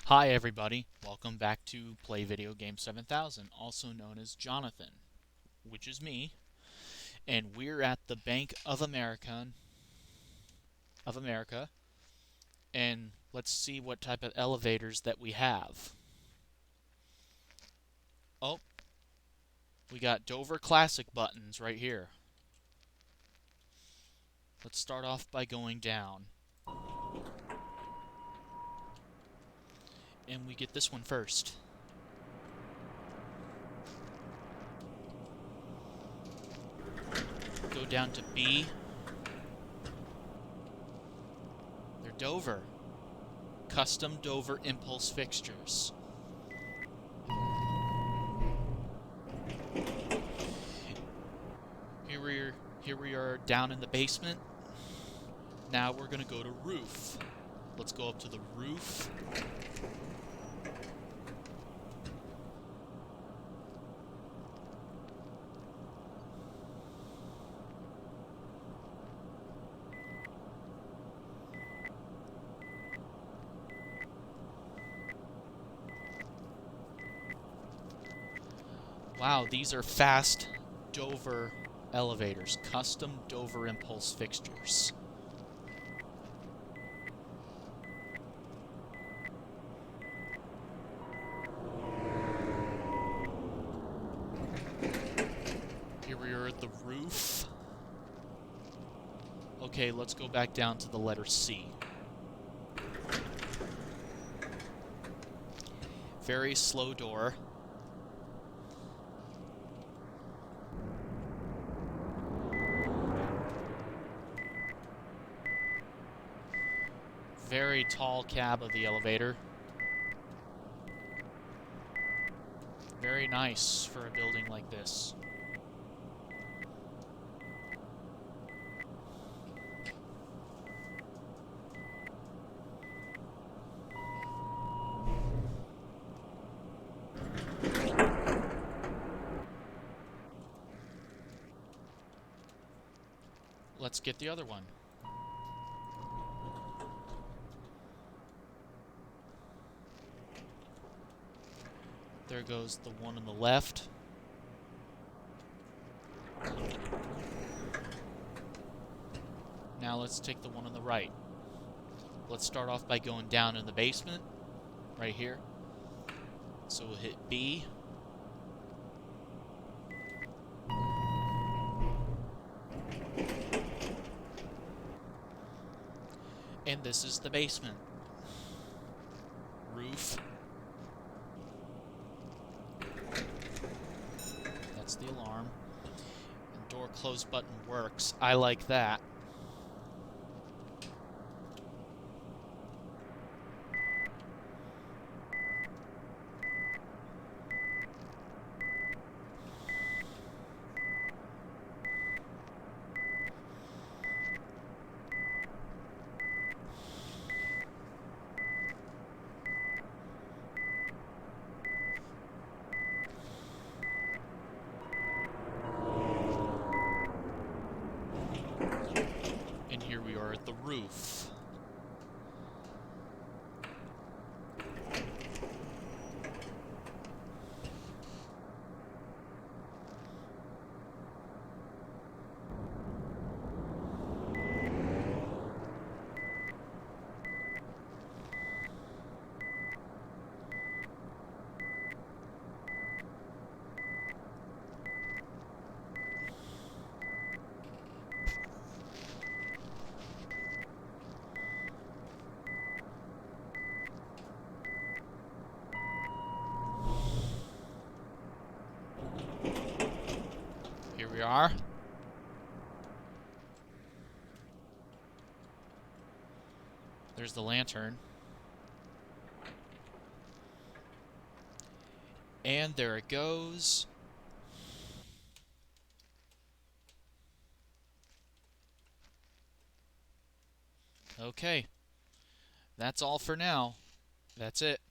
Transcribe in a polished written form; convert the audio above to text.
Hi everybody, welcome back to Play Video Game 7000, also known as Jonathan, which is me, and we're at the Bank of America, and let's see what type of elevators that we have. Oh, we got Dover Classic buttons right here. Let's start off by going down. And we get this one first. Go down to B. They're Dover. Custom Dover impulse fixtures. Here we are down in the basement. Now we're going to go to roof. Let's go up to the roof. Wow, these are fast Dover elevators, custom Dover impulse fixtures. Here we are at the roof. Okay, let's go back down to the letter C. Very slow door. Very tall cab of the elevator. Very nice for a building like this. Let's get the other one. There goes the one on the left. Now let's take the one on the right. Let's start off by going down in the basement, right here. So we'll hit B. And this is the basement. Roof. That's the alarm. And door close button works. I like that. And here we are at the roof. Here we are. There's the lantern. And there it goes. Okay. That's all for now. That's it.